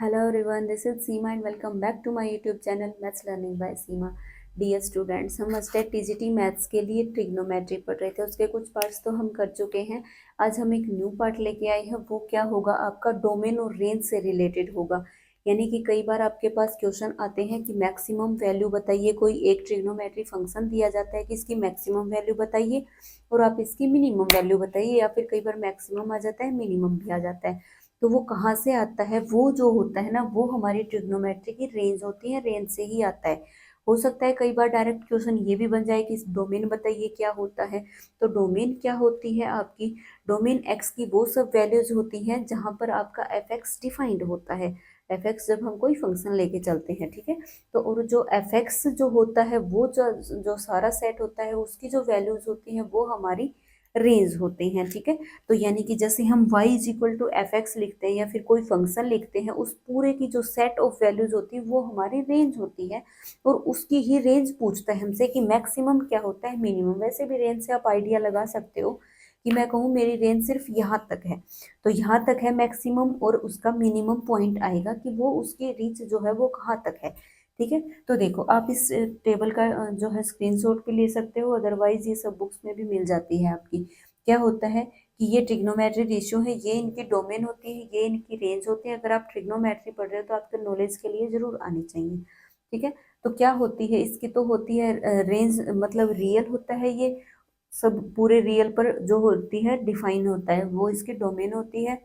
Hello everyone, this is Seema and welcome back to my YouTube channel Maths Learning by Seema. Dear students, हम state TGT maths के लिए trigonometry पढ़ रहे थे। उसके कुछ पार्ट्स तो हम कर चुके हैं। आज हम एक न्यू पार्ट लेके आए हैं। वो क्या होगा, आपका डोमेन और रेंज से रिलेटेड होगा। यानी कि कई बार आपके पास क्वेश्चन आते हैं कि मैक्सिमम वैल्यू बताइए। कोई एक ट्रिग्नोमेट्री फंक्शन दिया जाता है कि इसकी मैक्सिमम वैल्यू बताइए और आप इसकी मिनिमम वैल्यू बताइए, या फिर कई बार मैक्सिमम आ जाता है, मिनिमम भी आ जाता है। तो वो कहाँ से आता है, वो जो होता है ना, वो हमारी ट्रिग्नोमेट्री की रेंज होती है, रेंज से ही आता है। हो सकता है कई बार डायरेक्ट क्वेश्चन ये भी बन जाए कि डोमेन बताइए क्या होता है। तो डोमेन क्या होती है आपकी, डोमेन एक्स की वो सब वैल्यूज होती हैं जहां पर आपका एफ एक्स डिफाइंड होता है। एफ एक्स जब हम कोई फंक्शन लेके चलते हैं, ठीक है, तो और जो एफ एक्स जो होता है वो जो सारा सेट होता है उसकी जो वैल्यूज होती हैं वो हमारी रेंज होते हैं, ठीक है। तो यानी कि जैसे हम y is equal to f x लिखते हैं या फिर कोई फंक्शन लिखते हैं, उस पूरे की जो सेट ऑफ वैल्यूज होती है वो हमारी रेंज होती है। और उसकी ही रेंज पूछता है हमसे कि मैक्सिमम क्या होता है, मिनिमम। वैसे भी रेंज से आप आइडिया लगा सकते हो कि मैं कहूँ मेरी रेंज सिर्फ यहाँ तक है, तो यहाँ तक है मैक्सिमम, और उसका मिनिमम पॉइंट आएगा कि वो उसकी रीच जो है वो कहाँ तक है, ठीक है। तो देखो, आप इस टेबल का जो है स्क्रीनशॉट भी ले सकते हो, अदरवाइज ये सब बुक्स में भी मिल जाती है आपकी। क्या होता है कि ये ट्रिग्नोमेट्री रेशियो है, ये इनकी डोमेन होती है, ये इनकी रेंज होती है। अगर आप ट्रिग्नोमेट्री पढ़ रहे हो तो आपके नॉलेज के लिए जरूर आनी चाहिए, ठीक है। तो क्या होती है इसकी, तो होती है रेंज, मतलब रियल होता है ये सब, पूरे रियल पर जो होती है डिफाइन होता है, वो इसकी डोमेन होती है।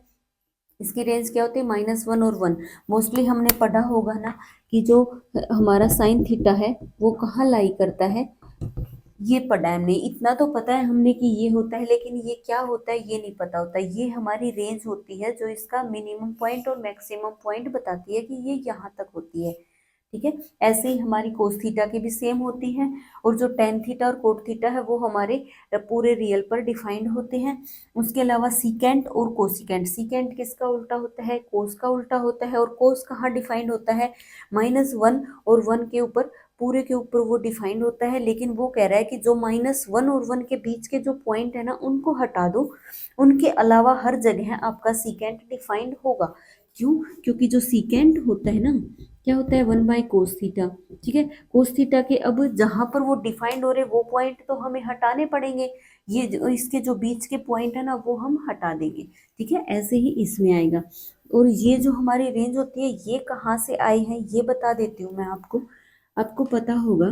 इसकी रेंज क्या होती है, -1 और 1। मोस्टली हमने पढ़ा होगा ना कि जो हमारा साइन थीटा है वो कहाँ लाई करता है, ये पढ़ा है हमने। इतना तो पता है हमने कि ये होता है, लेकिन ये क्या होता है ये नहीं पता होता। ये हमारी रेंज होती है जो इसका मिनिमम पॉइंट और मैक्सिमम पॉइंट बताती है कि ये यहाँ तक होती है, ठीक है। ऐसे ही हमारी कोस थीटा की भी सेम होती है, और जो टेन थीटा और कोट थीटा है वो हमारे पूरे रियल पर डिफाइंड होते हैं। उसके अलावा सीकेंट और कोसिकेंट, सीकेंट किसका उल्टा होता है, कोस का उल्टा होता है। और कोस कहाँ डिफाइंड होता है, -1 और 1 के ऊपर, पूरे के ऊपर वो डिफाइंड होता है। लेकिन वो कह रहा है कि जो -1 और 1 के बीच के जो पॉइंट है ना उनको हटा दो, उनके अलावा हर जगह आपका सीकेंट डिफाइंड होगा। क्यों, क्योंकि जो सीकेंट होता है ना, क्या होता है, 1/cos थीटा, ठीक है। कोस थीटा के अब जहां पर वो डिफाइंड हो रहे वो पॉइंट तो हमें हटाने पड़ेंगे, ये इसके जो बीच के पॉइंट है ना वो हम हटा देंगे, ठीक है। ऐसे ही इसमें आएगा। और ये जो हमारी रेंज होती है ये कहाँ से आई है ये बता देती हूँ मैं आपको। आपको पता होगा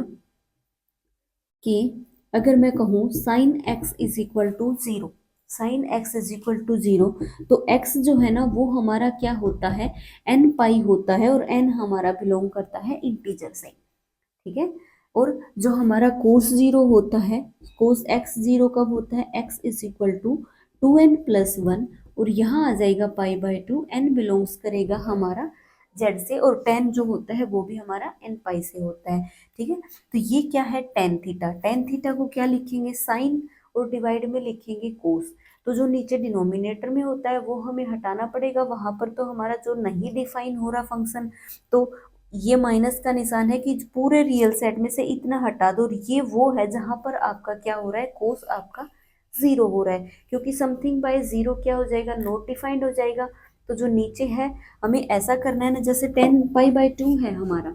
कि अगर मैं कहूँ sine x is equal to zero, sine x is equal to zero, तो एक्स जो है ना वो हमारा क्या होता है, एन पाई होता है, और एन हमारा बिलोंग करता है इंटीजर से, ठीक है। और जो हमारा कोस जीरो होता है, कोस एक्स जीरो कब होता है, x is equal to 2n+1, और यहाँ आ जाएगा π/2, एन बिलोंग्स करेगा हमारा जेड से, और टेन जो होता है वो भी हमारा एन पाई से होता है, ठीक है। तो ये क्या है, टेन थीटा। टेन थीटा को क्या लिखेंगे, साइन, और डिवाइड में लिखेंगे कोस। तो जो नीचे डिनोमिनेटर में होता है वो हमें हटाना पड़ेगा, वहां पर तो हमारा जो नहीं डिफाइन हो रहा फंक्शन, तो ये माइनस का निशान है कि पूरे रियल सेट में से इतना हटा दो, और ये वो है जहां पर आपका क्या हो रहा है, कोस आपका जीरो हो रहा है, क्योंकि समथिंग बाय जीरो क्या हो जाएगा, नॉट डिफाइंड हो जाएगा। तो जो नीचे है हमें ऐसा करना है ना, जैसे 10π/2 है हमारा,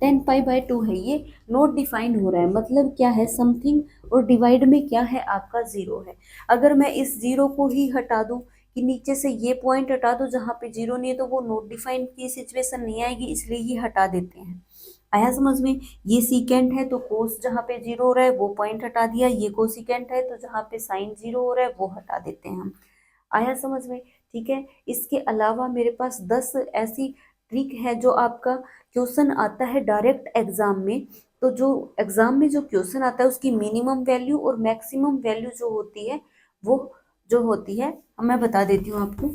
10π/2 है, ये नॉट डिफाइंड हो रहा है, मतलब क्या है, समथिंग, और डिवाइड में क्या है आपका जीरो है। अगर मैं इस जीरो को ही हटा दूं कि नीचे से ये पॉइंट हटा दो जहां पे जीरो नहीं है, तो वो नॉट डिफाइंड की सिचुएशन नहीं आएगी, इसलिए ये हटा देते हैं। आया समझ में, ये सीकेंट है तो कोस जहां पे जीरो हो रहा है वो पॉइंट हटा दिया, ये कोसिकेंट है तो जहां पे साइन जीरो हो रहा है वो हटा देते हैं हम। आया समझ में, ठीक है। इसके अलावा मेरे पास 10 ऐसी ट्रिक है जो आपका क्वेश्चन आता है डायरेक्ट एग्जाम में। तो जो एग्जाम में जो क्वेश्चन आता है उसकी मिनिमम वैल्यू और मैक्सिमम वैल्यू जो होती है वो जो होती है, मैं बता देती हूँ आपको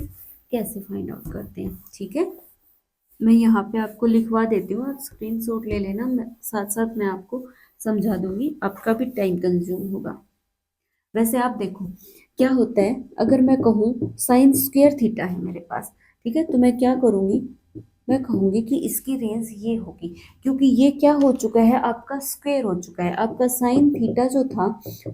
कैसे फाइंड आउट करते हैं, ठीक है। मैं यहाँ पे आपको लिखवा देती हूँ, आप स्क्रीन शॉट ले लेना, मैं साथ साथ मैं आपको समझा दूंगी, आपका भी टाइम कंज्यूम होगा। वैसे आप देखो क्या होता है, अगर मैं कहूँ साइन स्क्वायर थीटा है मेरे पास, ठीक है, तो मैं क्या करूंगी, मैं कहूँगी कि इसकी रेंज ये होगी, क्योंकि ये क्या हो चुका है, आपका स्क्वायर हो चुका है। आपका साइन थीटा जो था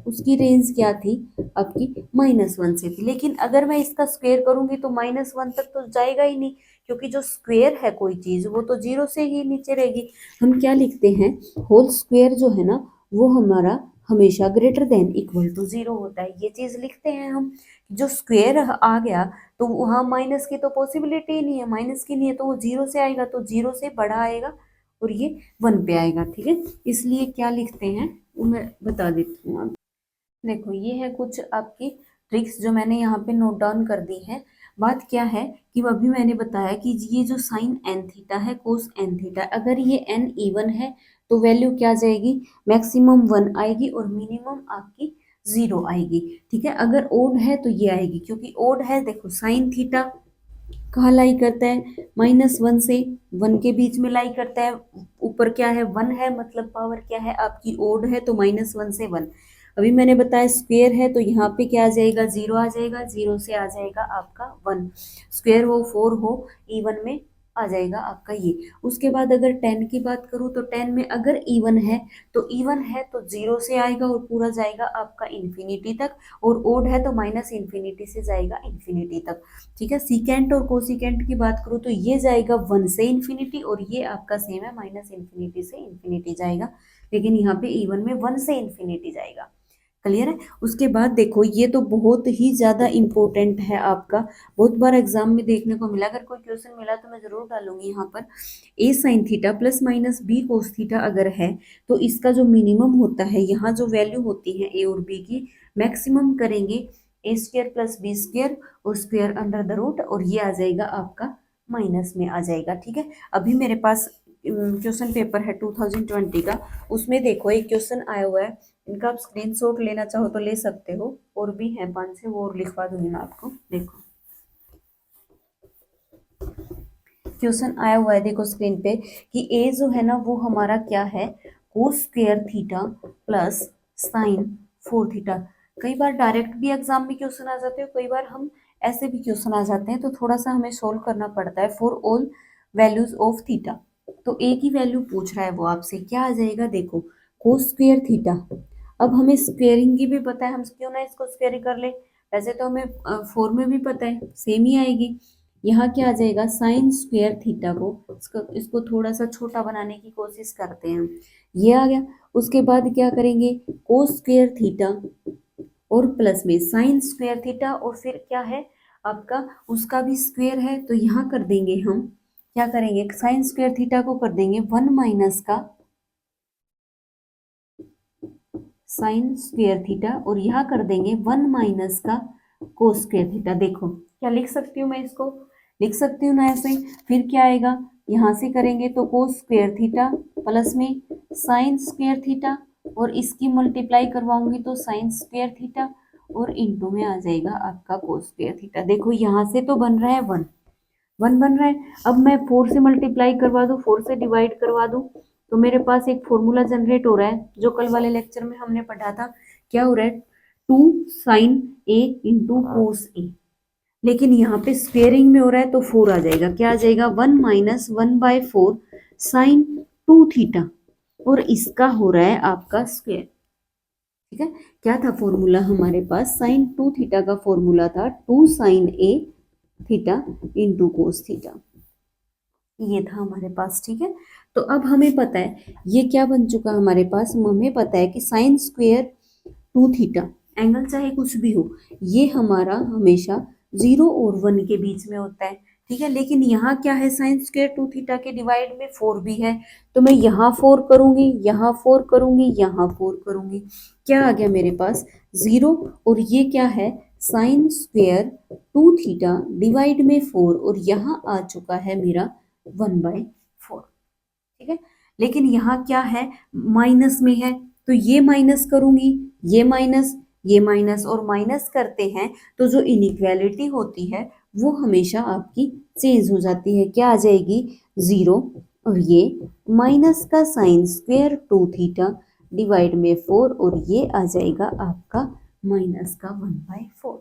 उसकी रेंज क्या थी, आपकी -1 से थी। लेकिन अगर मैं इसका स्क्वायर करूंगी तो -1 तक तो जाएगा ही नहीं, क्योंकि जो स्क्वायर है कोई चीज वो तो 0 से ही नीचे रहेगी। हम क्या लिखते हैं, होल स्क्वायर जो है ना वो हमारा हमेशा ग्रेटर देन इक्वल टू 0 होता है। ये चीज लिखते हैं हम। जो स्क्वायर आ गया तो वहाँ माइनस की तो पॉसिबिलिटी ही नहीं है, माइनस की नहीं है, तो वो 0 से आएगा, तो 0 से बड़ा आएगा और ये 1 पे आएगा। ठीक है, इसलिए क्या लिखते हैं वो मैं बता देती हूँ। आप देखो, ये है कुछ आपकी ट्रिक्स जो मैंने यहाँ पे नोट डाउन कर दी है। बात क्या है कि अभी मैंने बताया कि ये जो साइन एन थीटा है, कोस एन थीटा, अगर ये एन इवन है तो वैल्यू क्या जाएगी, मैक्सिमम 1 आएगी और मिनिमम आपकी 0 आएगी। ठीक है, अगर ओड है तो ये आएगी, क्योंकि ओड है, देखो साइन थीटा कहाँ लाई करता है, -1 से 1 के बीच में लाई करता है। ऊपर क्या है, 1 है, मतलब पावर क्या है आपकी, ओड है, तो -1 से 1। अभी मैंने बताया स्क्वायर है, तो यहाँ पे क्या आ जाएगा, 0 आ जाएगा, 0 से आ जाएगा आपका 1। स्क्वायर हो 4 हो इवन में आ जाएगा आपका ये। उसके बाद अगर 10 की बात करूँ तो 10 में अगर इवन है तो 0 से आएगा और पूरा जाएगा आपका इन्फिनिटी तक, और ओड है तो -इन्फिनिटी से जाएगा इन्फिनिटी तक। ठीक है, सीकेंट और कोसिकेंट की बात करूँ तो ये जाएगा 1 से इन्फिनिटी, और ये आपका सेम है, -इन्फिनिटी से इन्फिनिटी जाएगा। लेकिन यहाँ पे इवन में 1 से इन्फिनिटी जाएगा। क्लियर है। उसके बाद देखो, ये तो बहुत ही ज्यादा इंपॉर्टेंट है आपका, बहुत बार एग्जाम में देखने को मिला। अगर कोई क्वेश्चन मिला तो मैं जरूर डालूंगी यहाँ पर। A sine theta plus minus B cos theta अगर है तो इसका जो मिनिमम होता है, यहाँ जो वैल्यू होती है ए और बी की, मैक्सिमम करेंगे ए स्क्वायर प्लस बी स्क्वायर और स्क्वायर अंडर द रूट, और ये आ जाएगा आपका माइनस में आ जाएगा। ठीक है, अभी मेरे पास क्वेश्चन पेपर है 2020 का, उसमें देखो एक क्वेश्चन आया हुआ है। इनका आप स्क्रीनशॉट लेना चाहो तो ले सकते हो, और भी हैं 5-6, वो और लिखवा दूंगी मैं आपको। देखो क्वेश्चन आया हुआ है, देखो स्क्रीन पे, कि ए जो है ना वो हमारा क्या है, cos square theta plus sign 4 theta. कई बार डायरेक्ट भी एग्जाम में क्वेश्चन आ जाते हैं, कई बार हम ऐसे भी क्वेश्चन आ जाते हैं, तो थोड़ा सा हमें सोल्व करना पड़ता है। For all values of theta, तो ए की वैल्यू पूछ रहा है वो आपसे, क्या आ जाएगा, देखो कोस स्क्वायर थीटा। अब हमें स्क्वेयरिंग की भी पता है, हम क्यों ना इसको स्क्वेयर कर ले, वैसे तो हमें 4 में भी पता है, सेम ही आएगी। यहाँ क्या आ जाएगा, साइन स्क्वेयर थीटा को, इसको थोड़ा सा छोटा बनाने की कोशिश करते हैं, ये आ गया। उसके बाद क्या करेंगे, कोस स्क्वेयर थीटा और प्लस में साइन स्क्वेयर थीटा, और फिर क्या है आपका, उसका भी स्क्वेयर है, तो यहाँ कर देंगे हम, क्या करेंगे, साइन स्क्वेयर थीटा को कर देंगे 1 माइनस का साइन स्क्वेयर थीटा, और यहाँ कर देंगे 1 माइनस का कोस स्क्वेयर थीटा। देखो क्या लिख सकती हूँ मैं, इसको लिख सकती हूँ ना ऐसे। फिर क्या आएगा, यहाँ से करेंगे तो कोस स्क्वेयर थीटा प्लस में साइन स्क्वेयर थीटा, और इसकी मल्टीप्लाई करवाऊंगी तो साइन स्क्वेयर थीटा, और इंटू में आ जाएगा आपका कोस स्क्वेयर थीटा। देखो यहाँ से तो बन रहा है 1 1 बन रहा है। अब मैं 4 से मल्टीप्लाई करवा दूँ, 4 से डिवाइड करवा दूँ, तो मेरे पास एक फॉर्मूला जनरेट हो रहा है जो कल वाले लेक्चर में हमने पढ़ा था। क्या हो रहा है, 2 साइन ए इंटू कोस ए, लेकिन यहाँ पे स्क्वेयरिंग में हो रहा है तो 4 आ जाएगा। क्या आ जाएगा, 1 माइनस 1/4 साइन 2 थीटा, और इसका हो रहा है आपका स्क्वेयर। ठीक है, क्या था फॉर्मूला हमारे पास, साइन 2 थीटा का फॉर्मूला था 2 साइन ए थीटा इंटू कोस थीटा, ये था हमारे पास। ठीक है, तो अब हमें पता है ये क्या बन चुका हमारे पास, हमें पता है कि साइन स्क्वेयर 2 थीटा, एंगल चाहे कुछ भी हो, ये हमारा हमेशा 0 और 1 के बीच में होता है। ठीक है, लेकिन यहाँ क्या है, साइन स्क्वेयर 2 थीटा के डिवाइड में 4 भी है, तो मैं यहाँ 4 करूंगी, यहाँ 4 करूंगी, यहाँ 4 करूंगी, क्या आ गया मेरे पास 0, और ये क्या है, साइन स्क्वेयर 2 थीटा डिवाइड में 4, और यहाँ आ चुका है मेरा 1/4। ठीक है, लेकिन यहाँ क्या है, माइनस में है, तो ये माइनस करूंगी, ये माइनस और माइनस करते हैं तो जो इनइक्वालिटी होती है वो हमेशा आपकी चेंज हो जाती है। क्या आ जाएगी, 0, और ये माइनस का साइन स्क्वेयर 2 थीटा डिवाइड में 4, और ये आ जाएगा आपका माइनस का 1/4।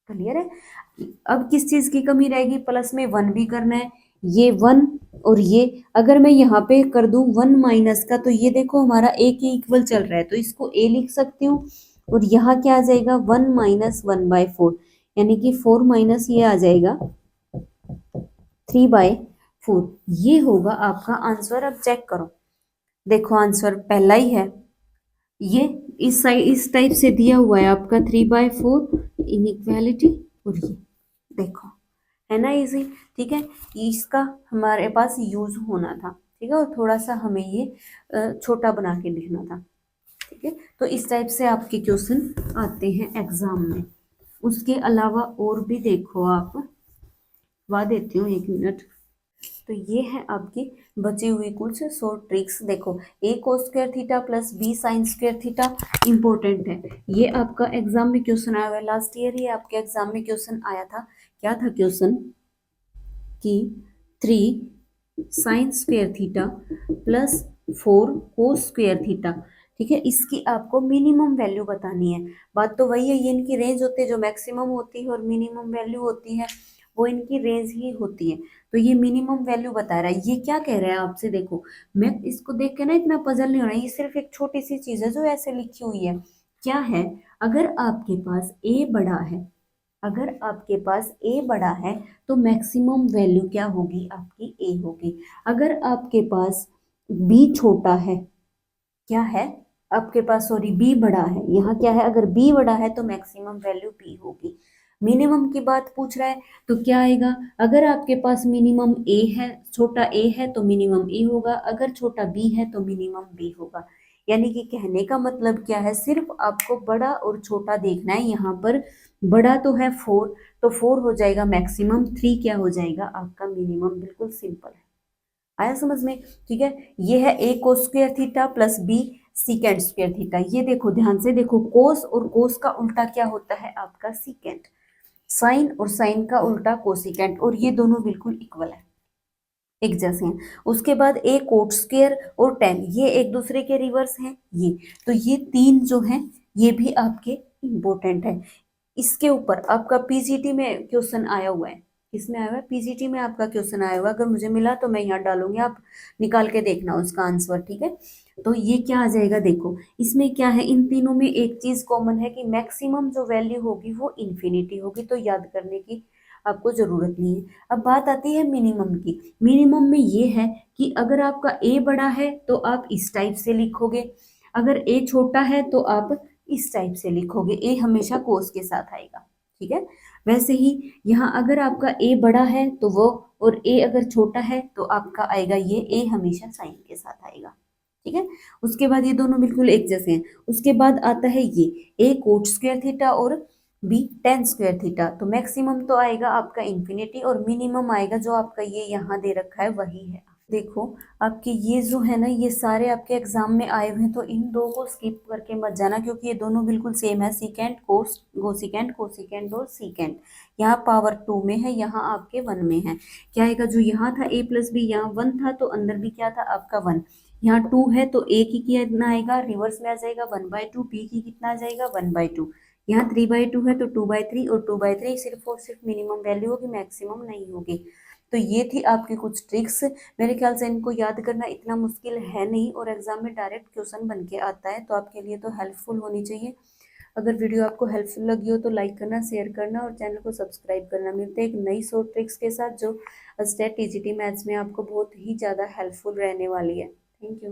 क्लियर है। अब किस चीज की कमी रहेगी, प्लस में 1 भी करना है, ये 1 और ये अगर मैं यहाँ पे कर दूं 1 माइनस का, तो ये देखो हमारा a के इक्वल चल रहा है, तो इसको a लिख सकती हूँ। और यहाँ क्या आ जाएगा 1 माइनस 1/4, यानी कि 4 माइनस ये आ जाएगा 3/4। ये होगा आपका आंसर। अब चेक करो, देखो आंसर पहला ही है, ये इस साइड इस टाइप से दिया हुआ है आपका 3/4 इनइक्वालिटी। और ये देखो, है ना इजी। ठीक है, इसका हमारे पास यूज होना था। ठीक है, और थोड़ा सा हमें ये छोटा बना के लिखना था। ठीक है, तो इस टाइप से आपके क्वेश्चन आते हैं एग्जाम में। उसके अलावा और भी देखो आप, वा देती हूँ 1 मिनट। तो ये है आपकी बची हुई कुछ शॉर्ट ट्रिक्स। देखो, a cos square theta plus b sine square theta important है। ये आपका एग्जाम में क्वेश्चन आया हुआ है, लास्ट ईयर ही आपके एग्जाम में क्वेश्चन आया था। क्या था क्वेश्चन कि 3 sine square theta plus 4 cos square theta. ठीक है, इसकी आपको मिनिमम वैल्यू बतानी है। बात तो वही है, ये इनकी रेंज होती है, जो मैक्सिमम होती है और मिनिमम वैल्यू होती है वो इनकी रेंज ही होती है। तो ये मिनिमम वैल्यू बता रहा है। ये क्या कह रहा है आपसे, देखो मैं इसको देख के ना इतना पजल नहीं हो रहा है, ये सिर्फ एक छोटी सी चीज है जो ऐसे लिखी हुई है। क्या है, अगर आपके पास a बड़ा है, अगर आपके पास a बड़ा है तो मैक्सिमम वैल्यू क्या होगी आपकी a होगी। अगर आपके पास b छोटा है, क्या है आपके पास, सॉरी b बड़ा है, यहाँ क्या है, अगर b बड़ा है तो मैक्सिमम वैल्यू b होगी। मिनिमम की बात पूछ रहा है तो क्या आएगा, अगर आपके पास मिनिमम a है, छोटा a है तो मिनिमम a होगा, अगर छोटा b है तो मिनिमम b होगा। यानी कि कहने का मतलब क्या है, सिर्फ आपको बड़ा और छोटा देखना है। यहाँ पर बड़ा तो है 4, तो 4 हो जाएगा मैक्सिमम, 3 क्या हो जाएगा आपका मिनिमम। बिल्कुल सिंपल है, आया समझ में। ठीक है, ये है a cos square theta plus b secant square theta. ये देखो ध्यान से देखो, कोस और कोस का उल्टा क्या होता है आपका सीकेंट, साइन और साइन का उल्टा कोसिकेंट, और ये दोनों बिल्कुल इक्वल है, एक जैसे हैं। उसके बाद ए कोट स्क्वायर और टेन, ये एक दूसरे के रिवर्स हैं। ये तो ये तीन जो हैं ये भी आपके इंपॉर्टेंट है। इसके ऊपर आपका पीजीटी में क्वेश्चन आया हुआ है। किसमें आया हुआ है, पीजीटी में आपका क्वेश्चन आया हुआ है। अगर मुझे मिला तो मैं यहाँ डालूंगी, आप निकाल के देखना उसका आंसर। ठीक है, तो ये क्या आ जाएगा, देखो इसमें क्या है, इन तीनों में एक चीज कॉमन है कि मैक्सिमम जो वैल्यू होगी वो इन्फिनिटी होगी, तो याद करने की आपको जरूरत नहीं है। अब बात आती है मिनिमम की। मिनिमम में ये है कि अगर आपका ए बड़ा है तो आप इस टाइप से लिखोगे, अगर ए छोटा है तो आप इस टाइप से लिखोगे, ए हमेशा कोस के साथ आएगा। ठीक है, वैसे ही यहाँ अगर आपका ए बड़ा है तो वो, और ए अगर छोटा है तो आपका आएगा ये, ए हमेशा साइन के साथ आएगा। ठीक है, उसके बाद ये दोनों बिल्कुल एक जैसे हैं। उसके बाद आता है ये ए कोट स्क्वायर थीटा और बी टेन स्क्वायर थीटा। तो मैक्सिमम तो आएगा आपका इंफिनिटी, और मिनिमम आएगा जो आपका ये यहाँ दे रखा है वही है। देखो आपके ये जो है ना, ये सारे आपके एग्जाम में आए हुए हैं, तो इन दो को स्किप करके मत जाना, क्योंकि ये दोनों बिल्कुल सेम है, सीकेंट कोस कोसिकेंट कोसिकेंट और सीकेंट। यहाँ पावर 2 में है, यहाँ आपके 1 में है। क्या आएगा, जो यहाँ था a प्लस बी, यहाँ 1 था तो अंदर भी क्या था आपका 1। यहाँ 2 है तो a की कितना आएगा, रिवर्स में आ जाएगा 1/2, b की कितना आ जाएगा 1/2। यहाँ 3/2 है तो 2/3, और 2/3 सिर्फ और सिर्फ मिनिमम वैल्यू होगी, मैक्सिमम नहीं होगी। तो ये थी आपकी कुछ ट्रिक्स। मेरे ख्याल से इनको याद करना इतना मुश्किल है नहीं, और एग्जाम में डायरेक्ट क्वेश्चन बन के आता है, तो आपके लिए तो हेल्पफुल होनी चाहिए। अगर वीडियो आपको हेल्पफुल लगी हो तो लाइक करना, शेयर करना और चैनल को सब्सक्राइब करना। मिलते हैं एक नई शॉर्ट ट्रिक्स के साथ जो स्टेट टीजीटी मैथ्स में आपको बहुत ही ज़्यादा हेल्पफुल रहने वाली है। Thank you.